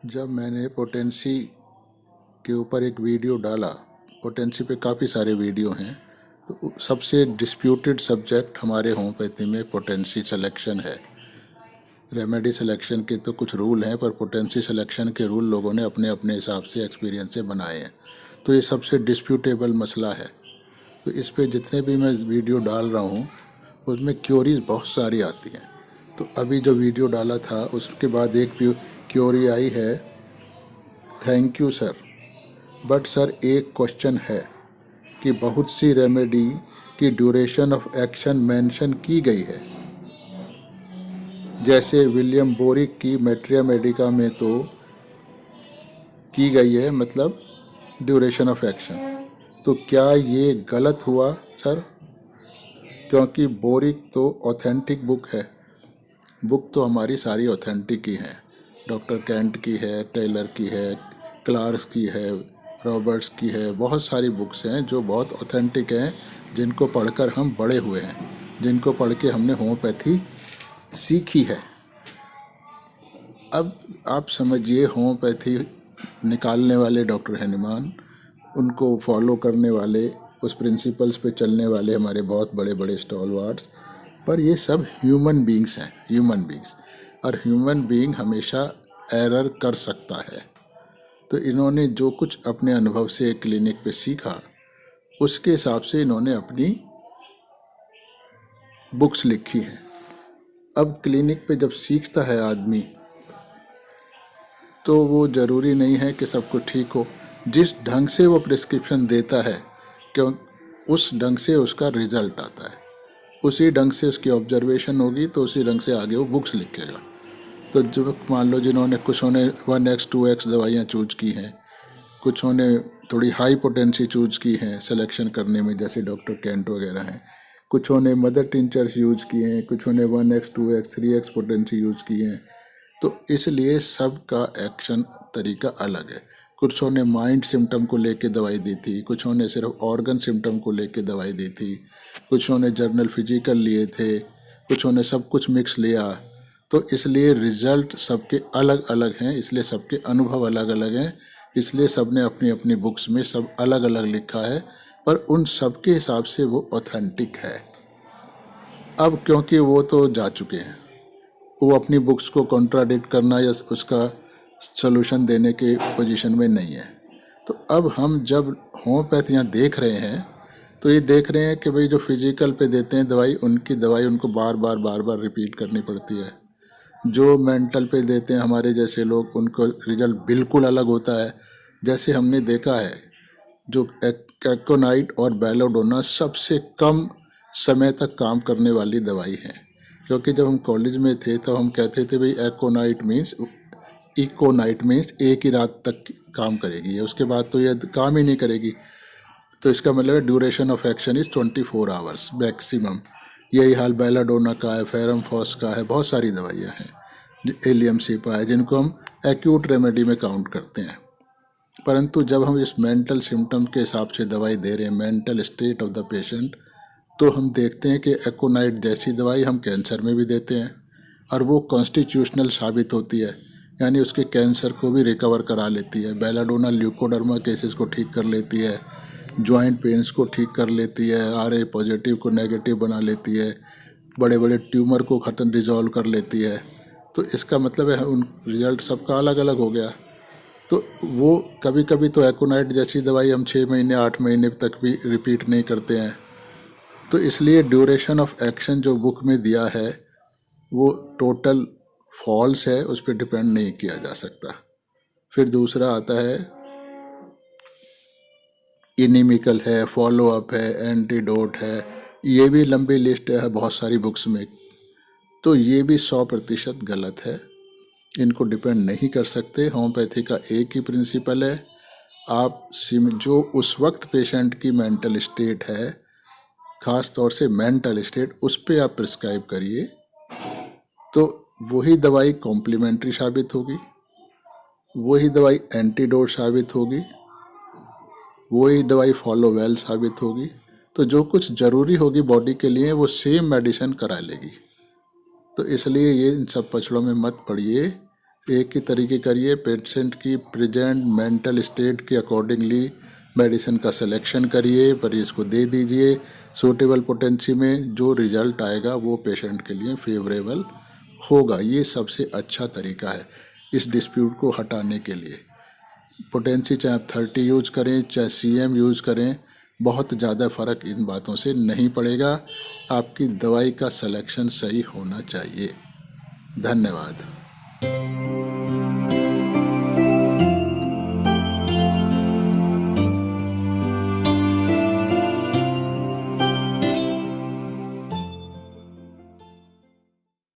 जब मैंने पोटेंसी के ऊपर एक वीडियो डाला, पोटेंसी पे काफ़ी सारे वीडियो हैं, तो सबसे डिस्प्यूटेड सब्जेक्ट हमारे होम्योपैथी में पोटेंसी सिलेक्शन है। रेमेडी सिलेक्शन के तो कुछ रूल हैं, पर पोटेंसी सिलेक्शन के रूल लोगों ने अपने अपने हिसाब से एक्सपीरियंस से बनाए हैं। तो ये सबसे डिस्प्यूटेबल मसला है। तो इस पे जितने भी मैं वीडियो डाल रहा हूँ उसमें क्योरीज बहुत सारी आती हैं। तो अभी जो वीडियो डाला था उसके बाद एक क्योरी आई है, thank you sir, but sir एक क्वेश्चन है कि बहुत सी रेमेडी की ड्यूरेशन ऑफ एक्शन मेंशन की गई है, जैसे विलियम बोरिक की मैट्रिया मेडिका में तो की गई है, मतलब ड्यूरेशन ऑफ एक्शन। तो क्या ये गलत हुआ सर? क्योंकि बोरिक तो ऑथेंटिक बुक है, बुक तो हमारी सारी ऑथेंटिक ही हैं। डॉक्टर कैंट की है, टेलर की है, क्लार्क्स की है, रॉबर्ट्स की है, बहुत सारी बुक्स हैं जो बहुत ऑथेंटिक हैं, जिनको पढ़कर हम बड़े हुए हैं, जिनको पढ़ के हमने होम्योपैथी सीखी है। अब आप समझिए, होम्योपैथी निकालने वाले डॉक्टर हनुमान, उनको फॉलो करने वाले, उस प्रिंसिपल्स पे चलने वाले हमारे बहुत बड़े बड़े स्टॉलवार्ड्स, पर ये सब ह्यूमन बीइंग्स हैं, ह्यूमन बीइंग्स, और ह्यूमन बीइंग हमेशा एरर कर सकता है। तो इन्होंने जो कुछ अपने अनुभव से क्लिनिक पे सीखा, उसके हिसाब से इन्होंने अपनी बुक्स लिखी हैं। अब क्लिनिक पे जब सीखता है आदमी, तो वो ज़रूरी नहीं है कि सब कुछ ठीक हो। जिस ढंग से वो प्रिस्क्रिप्शन देता है, क्यों, उस ढंग से उसका रिजल्ट आता है, उसी ढंग से उसकी ऑब्जर्वेशन होगी, तो उसी ढंग से आगे वो बुक्स लिखेगा। तो जो मान लो जिन्होंने, कुछ ने 1x 2x दवाइयाँ चूज की हैं, कुछ ने थोड़ी हाई पोटेंसी चूज की हैं सिलेक्शन करने में, जैसे डॉक्टर कैंट वगैरह हैं, कुछ ने मदर टिंचर्स यूज किए हैं, कुछ ने 1x 2x 3x potency use की हैं। तो इसलिए सबका एक्शन तरीका अलग है। कुछ ने माइंड सिम्टम को लेके दवाई दी थी, कुछ ने सिर्फ ऑर्गन सिम्टम को लेके दवाई दी थी, कुछ ने जर्नल फिजिकल लिए थे, कुछ ने सब कुछ मिक्स लिया। तो इसलिए रिजल्ट सबके अलग अलग हैं, इसलिए सबके अनुभव अलग अलग हैं, इसलिए सब ने अपनी अपनी बुक्स में सब अलग अलग लिखा है, पर उन सब के हिसाब से वो ऑथेंटिक है। अब क्योंकि वो तो जा चुके हैं, वो अपनी बुक्स को कॉन्ट्राडिक्ट करना या उसका सलूशन देने के पोजीशन में नहीं है। तो अब हम जब होम्योपैथियाँ देख रहे हैं, तो ये देख रहे हैं कि भाई जो फिजिकल पे देते हैं दवाई, उनकी दवाई उनको बार बार रिपीट करनी पड़ती है। जो मेंटल पे देते हैं हमारे जैसे लोग, उनको रिजल्ट बिल्कुल अलग होता है। जैसे हमने देखा है, जो एक्कोनाइट और बेलाडोना सबसे कम समय तक काम करने वाली दवाई है। क्योंकि जब हम कॉलेज में थे तो हम कहते थे भाई इकोनाइट मीन्स एक ही रात तक काम करेगी, उसके बाद तो ये काम ही नहीं करेगी। तो इसका मतलब है duration of action is 24 hours maximum. यही हाल बेलाडोना का है, फेरमफॉस का है, बहुत सारी दवाइयाँ हैं, एलियम सीपा है, जिनको हम एक्यूट रेमेडी में काउंट करते हैं। परंतु जब हम इस मेंटल सिम्टम के हिसाब से दवाई दे रहे हैं, mental state of the patient, तो हम देखते हैं कि एकोनाइट जैसी दवाई हम कैंसर में भी देते हैं, और वो कॉन्स्टिट्यूशनल साबित होती है, यानी उसके कैंसर को भी रिकवर करा लेती है। बेलाडोना ल्यूकोडर्मा केसेस को ठीक कर लेती है, जॉइंट पेन्स को ठीक कर लेती है, RA पॉजिटिव को नेगेटिव बना लेती है, बड़े बड़े ट्यूमर को ख़त्म रिजॉल्व कर लेती है। तो इसका मतलब है उन रिजल्ट सबका अलग अलग हो गया। तो वो कभी कभी तो एकोनाइट जैसी दवाई हम 6 महीने 8 महीने तक भी रिपीट नहीं करते हैं। तो इसलिए ड्यूरेशन ऑफ एक्शन जो बुक में दिया है वो टोटल फॉल्स है, उस पर डिपेंड नहीं किया जा सकता। फिर दूसरा आता है इनिमिकल है, फॉलो अप है, एंटीडोट है, ये भी लंबी लिस्ट है बहुत सारी बुक्स में। तो ये भी 100% गलत है, इनको डिपेंड नहीं कर सकते। होम्योपैथी का एक ही प्रिंसिपल है, आप जो उस वक्त पेशेंट की मेंटल स्टेट है, ख़ास तौर से मेंटल स्टेट, उस पर आप प्रिस्क्राइब करिए, तो वही दवाई कॉम्प्लीमेंट्री साबित होगी, वही दवाई एंटीडोट साबित होगी, वही दवाई फॉलो वेल साबित होगी। तो जो कुछ ज़रूरी होगी बॉडी के लिए वो सेम मेडिसिन करा लेगी। तो इसलिए ये इन सब पचड़ों में मत पड़िए एक ही तरीके करिए, पेशेंट की प्रेजेंट मेंटल स्टेट के अकॉर्डिंगली मेडिसिन का सिलेक्शन करिए, मरीज को दे दीजिए। सूटेबल पोटेंसी में जो रिजल्ट आएगा वो पेशेंट के लिए फेवरेबल होगा। ये सबसे अच्छा तरीका है इस डिस्प्यूट को हटाने के लिए। पोटेंसी चाहे आप 30 यूज़ करें चाहे CM यूज़ करें, बहुत ज़्यादा फ़र्क इन बातों से नहीं पड़ेगा। आपकी दवाई का सिलेक्शन सही होना चाहिए। धन्यवाद।